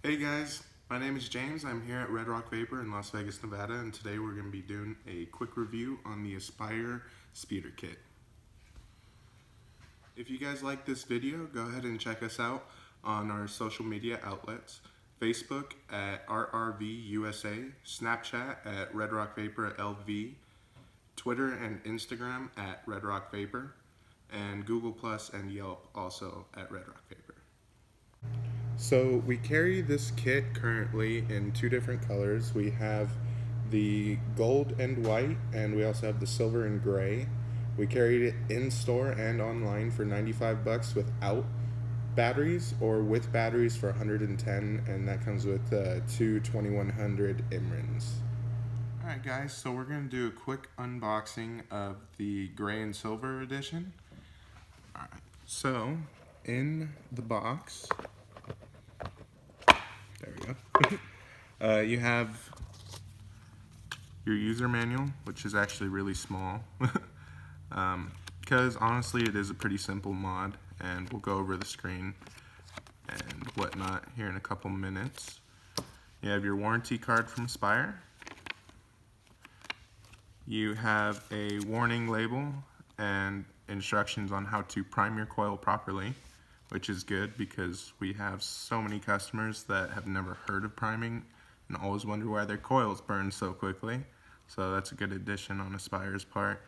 Hey guys, my name is James. I'm here at Red Rock Vapor in Las Vegas, Nevada, and today we're going to be doing a quick review on the Aspire Speeder Kit. If you guys like this video, go ahead and check us out on our social media outlets. Facebook at RRVUSA, Snapchat at Red Rock Vapor LV, Twitter and Instagram at Red Rock Vapor, and Google Plus and Yelp also at Red Rock Vapor. So we carry this kit currently in two different colors. We have the gold and white, and we also have the silver and gray. We carried it in store and online for 95 bucks without batteries, or with batteries for 110, and that comes with two 2100 Imrins. Alright guys, so we're going to do a quick unboxing of the gray and silver edition. Alright, so in the box, there we go. You have your user manual, which is actually really small. Because honestly it is a pretty simple mod, and we'll go over the screen and whatnot here in a couple minutes. You have your warranty card from Aspire. You have a warning label and instructions on how to prime your coil properly, which is good because we have so many customers that have never heard of priming and always wonder why their coils burn so quickly. So that's a good addition on Aspire's part.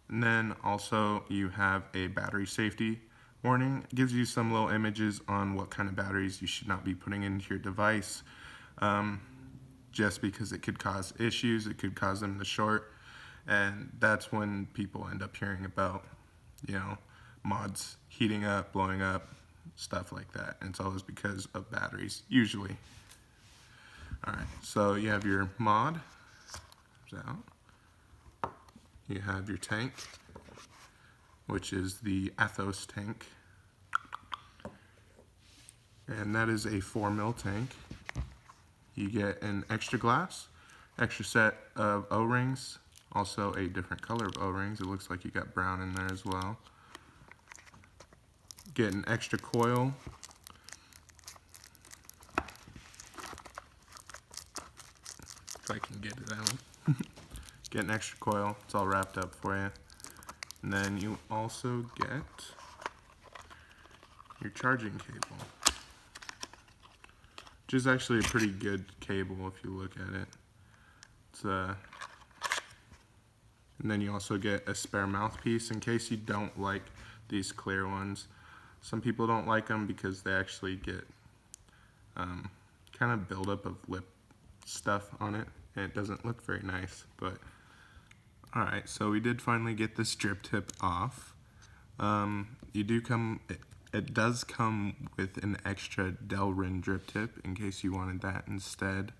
And then also you have a battery safety warning. It gives you some little images on what kind of batteries you should not be putting into your device, just because it could cause issues, it could cause them to short, and that's when people end up hearing about, mods heating up, blowing up, stuff like that. And it's always because of batteries, usually. Alright, so you have your mod out. You have your tank, which is the Athos Tank. And that is a 4mm tank. You get an extra glass, extra set of O-rings, also a different color of O-rings. It looks like you got brown in there as well. Get an extra coil. If I can get it out. Get an extra coil. It's all wrapped up for you. And then you also get your charging cable, which is actually a pretty good cable if you look at it. It's and then you also get a spare mouthpiece in case you don't like these clear ones. Some people don't like them because they actually get kind of buildup of lip stuff on it, and it doesn't look very nice. But alright, so we did finally get this drip tip off. It does come with an extra Delrin drip tip in case you wanted that instead.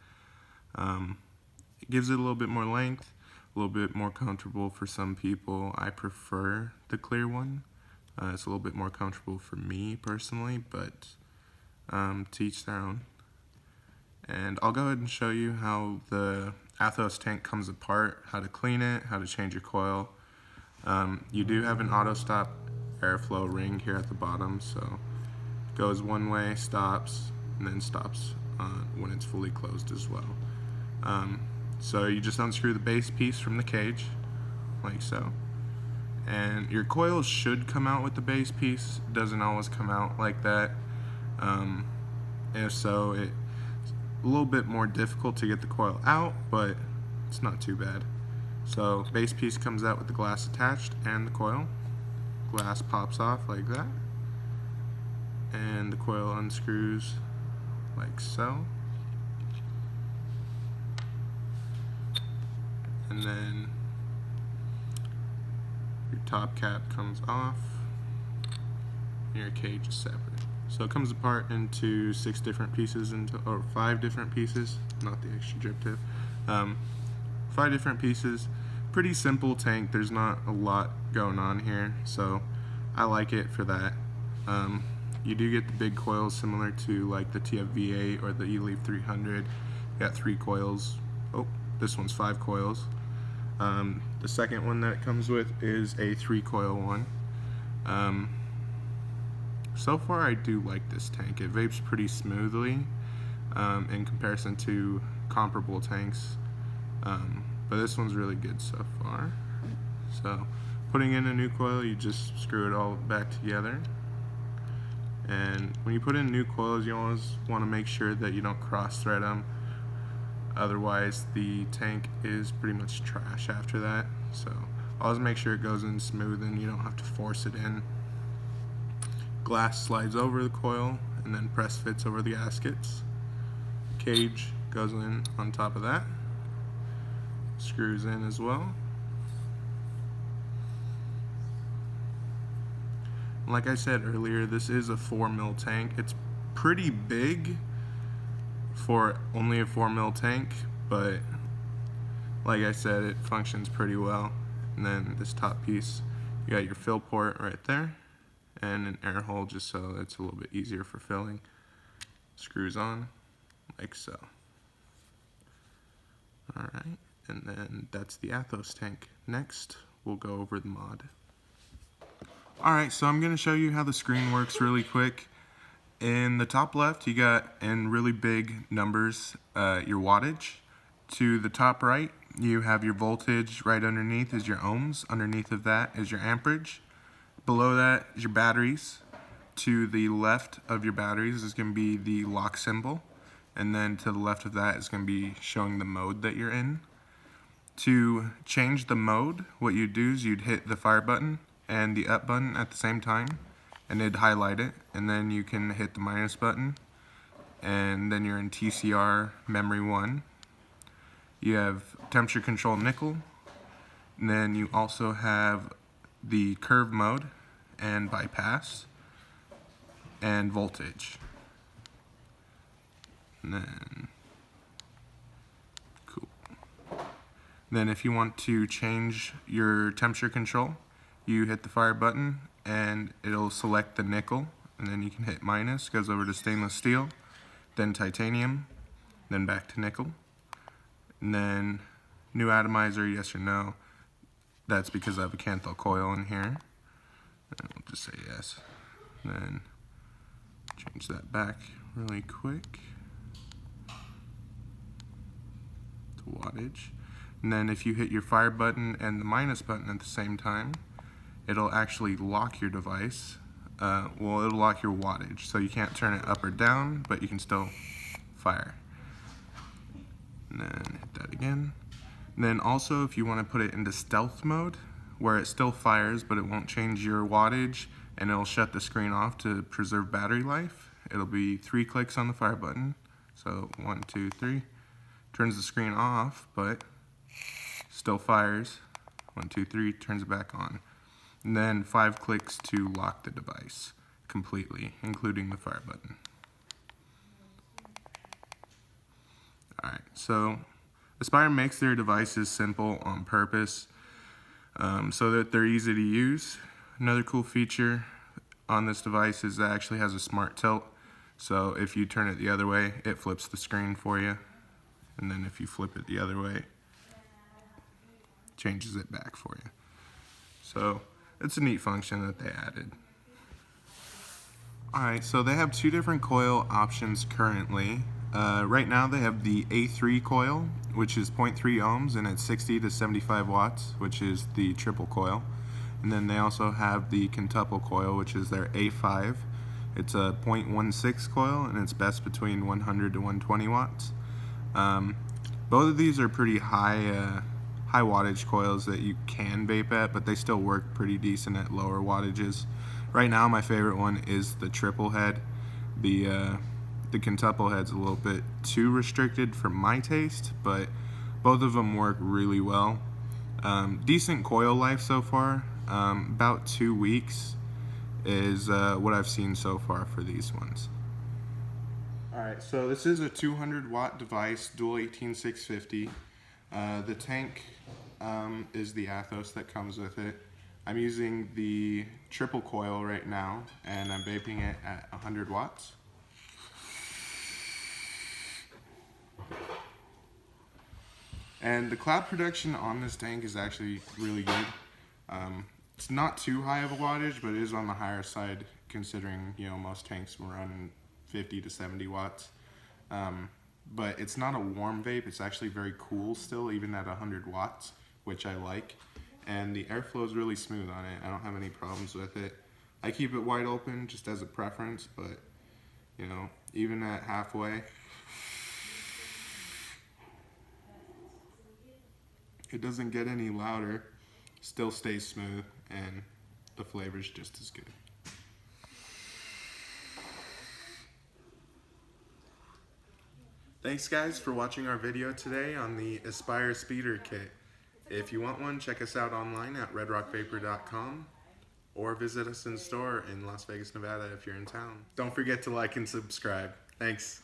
It gives it a little bit more length, a little bit more comfortable for some people. I prefer the clear one. It's a little bit more comfortable for me personally, but to each their own. And I'll go ahead and show you how the Athos tank comes apart, how to clean it, how to change your coil. You do have an auto stop airflow ring here at the bottom, so it goes one way, stops, and then stops when it's fully closed as well. So you just unscrew the base piece from the cage, like so. And your coil should come out with the base piece. It doesn't always come out like that. If so, it's a little bit more difficult to get the coil out, but it's not too bad. So base piece comes out with the glass attached and the coil. Glass pops off like that, and the coil unscrews like so. And then your top cap comes off, and your cage is separate. So it comes apart into 6 different pieces, or 5 different pieces, not the extra drip tip. 5 different pieces. Pretty simple tank. There's not a lot going on here, so I like it for that. You do get the big coils similar to like the TFV8 or the eLeaf 300. You got 3 coils. Oh, this one's 5 coils. The second one that it comes with is a 3-coil one. So far I do like this tank. It vapes pretty smoothly. in comparison to comparable tanks. But this one's really good so far. So putting in a new coil, you just screw it all back together. And when you put in new coils, you always want to make sure that you don't cross thread them. Otherwise, the tank is pretty much trash after that. So always make sure it goes in smooth and you don't have to force it in. Glass slides over the coil and then press fits over the gaskets. Cage goes in on top of that. Screws in as well. Like I said earlier, this is a 4mm tank. It's pretty big for only a 4mm tank, but like I said, it functions pretty well. And then this top piece, you got your fill port right there, and an air hole just so it's a little bit easier for filling. Screws on, like so. Alright, and then that's the Athos tank. Next, we'll go over the mod. Alright, so I'm going to show you how the screen works really quick. In the top left, you got, in really big numbers, your wattage. To the top right, you have your voltage. Right underneath is your ohms. Underneath of that is your amperage. Below that is your batteries. To the left of your batteries is going to be the lock symbol. And then to the left of that is going to be showing the mode that you're in. To change the mode, what you'd do is you'd hit the fire button and the up button at the same time, and it'd highlight it, and then you can hit the minus button, and then you're in TCR memory 1. You have temperature control nickel, and then you also have the curve mode and bypass and voltage. And then cool. Then if you want to change your temperature control, you hit the fire button and it'll select the nickel, and then you can hit minus, goes over to stainless steel, then titanium, then back to nickel, and then new atomizer, yes or no. That's because I have a Canthal coil in here, and we'll just say yes. And then change that back really quick to wattage. And then if you hit your fire button and the minus button at the same time, it'll actually lock your device. Well, it'll lock your wattage, so you can't turn it up or down, but you can still fire. And then hit that again. And then also, if you want to put it into stealth mode, where it still fires, but it won't change your wattage, and it'll shut the screen off to preserve battery life, it'll be 3 clicks on the fire button. So 1, 2, 3. Turns the screen off, but still fires. 1, 2, 3, turns it back on. And then 5 clicks to lock the device completely, including the fire button. Alright, so Aspire makes their devices simple on purpose so that they're easy to use. Another cool feature on this device is that it actually has a smart tilt. So if you turn it the other way, it flips the screen for you. And then if you flip it the other way, it changes it back for you. So it's a neat function that they added. Alright, so they have 2 different coil options currently. Right now they have the A3 coil, which is 0.3 ohms and it's 60 to 75 watts, which is the triple coil. And then they also have the quintuple coil, which is their A5. It's a 0.16 coil and it's best between 100 to 120 watts. Both of these are pretty high wattage coils that you can vape at, but they still work pretty decent at lower wattages. Right now my favorite one is the triple head. The quintuple head's a little bit too restricted for my taste, but both of them work really well. Decent coil life so far. About 2 weeks is what I've seen so far for these ones. Alright, so this is a 200 watt device, dual 18650. The tank is the Athos that comes with it. I'm using the triple coil right now, and I'm vaping it at 100 watts. And the cloud production on this tank is actually really good. It's not too high of a wattage, but it is on the higher side considering, you know, most tanks will run 50 to 70 watts. But it's not a warm vape. It's actually very cool still, even at 100 watts, which I like. And the airflow is really smooth on it. I don't have any problems with it. I keep it wide open just as a preference, but you know, even at halfway, it doesn't get any louder, still stays smooth, and the flavor's just as good. Thanks guys for watching our video today on the Aspire Speeder Kit. If you want one, check us out online at redrockvapor.com or visit us in store in Las Vegas, Nevada if you're in town. Don't forget to like and subscribe. Thanks.